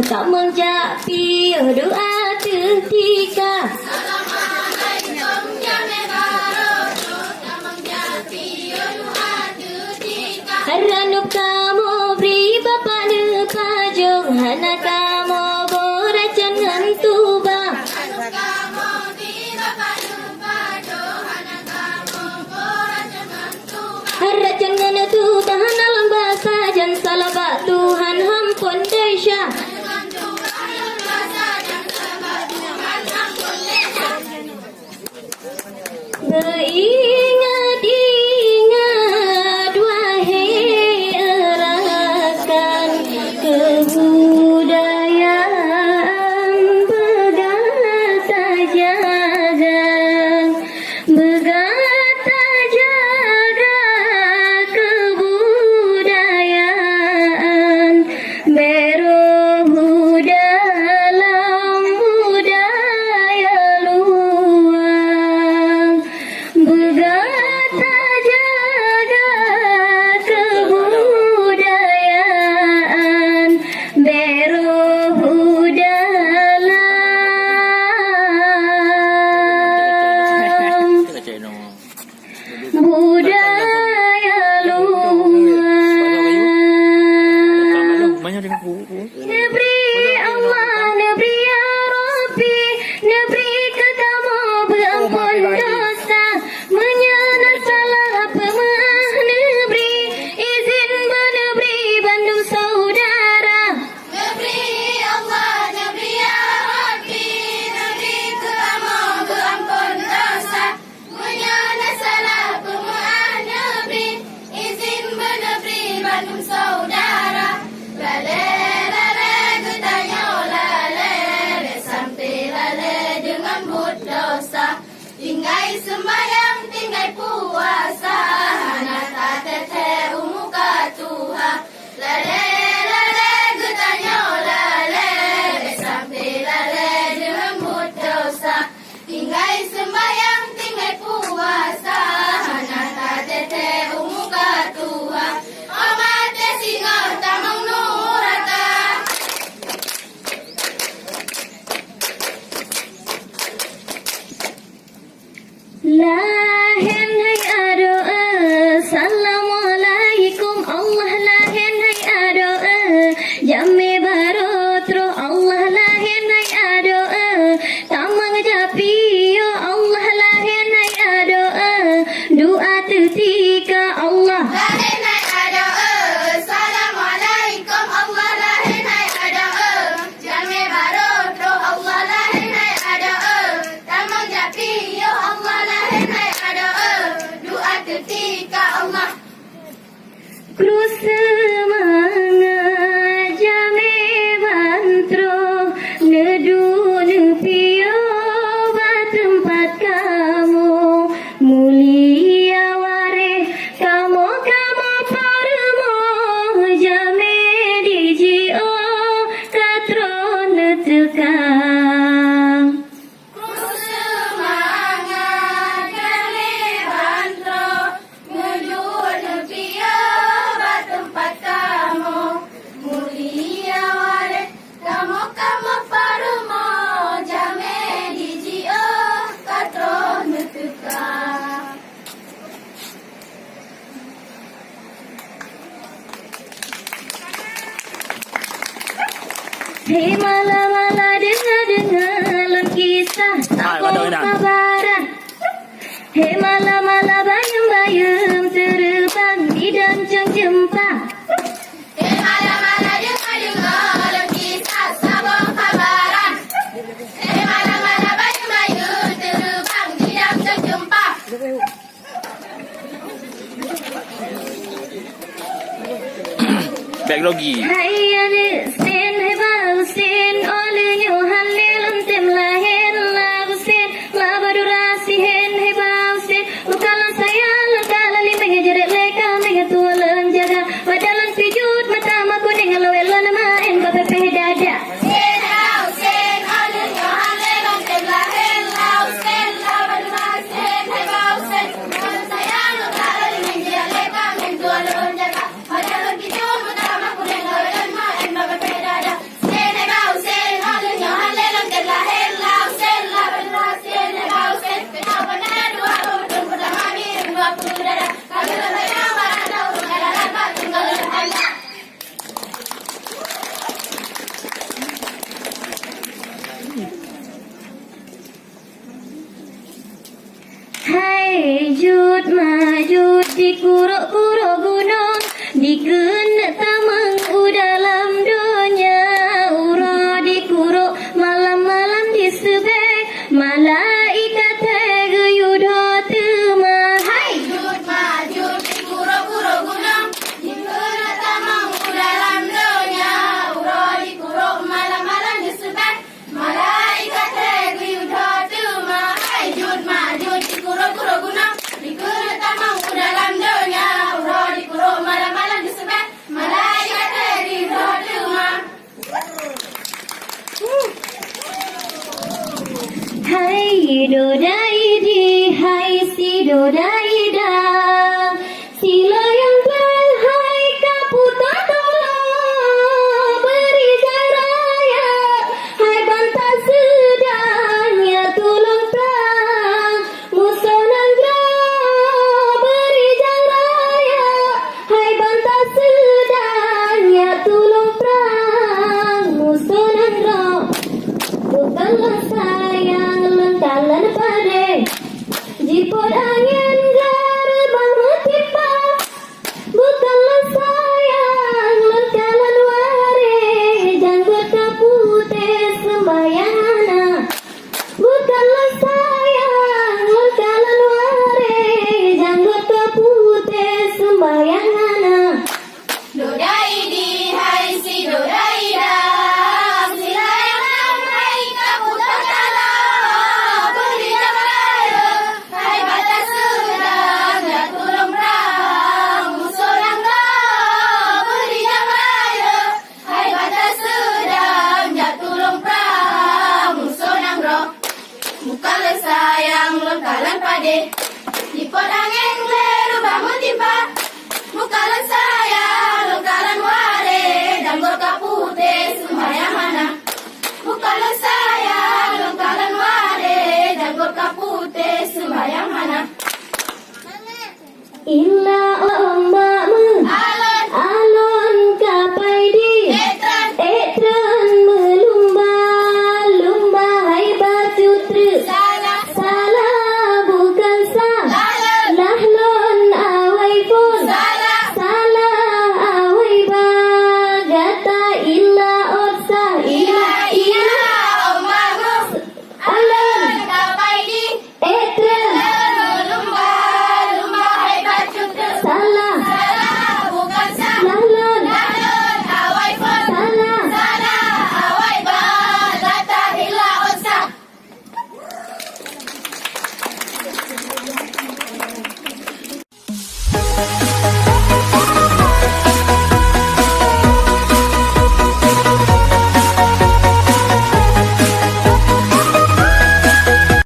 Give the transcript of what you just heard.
tak mencapai doa ketika Haranuk kamu beri bapa nepajong hana kamu boracan ngantuba Haracan ngantuba hanal bahasa jan salabat Tuhan hampun desya Beringat-ingat wahai rakan kebudayaan begata jaga kebudayaan berohu dalam budaya luar Begata jaga kebudayaan berohu dalam budaya luar Negeri Allah, negeri ya Rabbi Negeri kekamu berampun dosa Menyana salah pemaaf negeri Izin bernegeri Bandung saudara Negeri Allah, negeri ya Rabbi, negeri kamu berampun dosa, menyana salah pemaaf negeri, izin bernegeri Bandung saudara. Lale, lale, getanya lale, sampai lale dengan berdosa, tinggai sembahyang, tinggai puasa, anak tak teteh umuka Tuhan. Lale, lale, getanya lale, sampai lale dengan berdosa, tinggai sembahyang, tinggai puasa, anak tak teteh umuka Tuhan. Amat singa tamang nurata. Lahen hai adoa Assalamualaikum Allah lahen hai adoa Jami barotro Allah lahen hai adoa Tamang japiyo Allah lahen hai adoa Doa ketika Allah Lahen hai adoa, Assalamualaikum Allah lahen hai adoa, jami barotro Allah lahen hai adoa, tamang japiyo Allah lahen hai adoa, doa ketika Allah. Kru semangat jami bantro Nedu nepiyo tempat kamu Mulia ware kamu parmo jami dijio katron tekang Semangat kami bantro menuju negeri tempat kamu mulia wale kamu parumo jame dijio katron tekang. Hei mala-mala dengar kisah takut kabaran Hei mala-mala bayam-bayam terbang di dancang jempa Malam-malam dengar kisah sabong kabaran. Malam-malam bayu-bayu terbang di dalam jumpa. Backlogi. Hai Sen hai bau sen olehnya halil tem lahir lagu sen labadurasi hen hai bau sen bukalan saya lengkala lima ngejeret leka mengetua lenjaga wadalan pijut mata maku nengalo elan main bapepe dada Sen lau sen alun yohane long tem lahir lau sen labadurasi sen hai bau sen bukalan saya lengkala lima ngejeret leka mengetua lenjaga wadalan pijut mata maku nengalo elan main bapepe dada. Sen hai majut di kuruk-kuruk gunung, di kena tamang dalam dunia, ura di kuruk malam-malam di sebek, malaikat teguyudo temah. Hai jut majut di kuruk-kuruk gunung, di kena tamang dalam dunia, ura di kuruk malam-malam di sebek, malaikat teguyudo temah. Hai jut majut di kuruk-kuruk gunung, di kena tamang dalam dunia, ura di kuruk malam-malam di sebek, malaikat teguyudo temah. Hai dodai di, hai si dodai da, sila yang telah hai kaputa tolong beri raya, hai bantah sedangnya tolong perang, musuh nanggro beri raya, hai bantah sedangnya tolong perang, musuh nanggro. Bukanlah sayang lentalan pade, jipot angin gerbang mentimpa. Bukanlah sayang lentalan ware, janggut kapute sembayang anak. Bukanlah sayang lentalan ware, janggut kapute sembayang anak. Dodai di, hai si dodai da, sila yang enam, hai kaputa tala, beri raya, hai batas sedang, ya tolong perang, musuh langga, beri raya, hai batas sedang, ya tolong perang, musuh langga. Bukanlah sayang lengkalan pade, jipot angin leru bangun timpa. Bukanlah sayang lengkalan ware, janggut kapute sembayang mana. Bukanlah sayang lengkalan ware, janggut kapute sembayang mana. Illa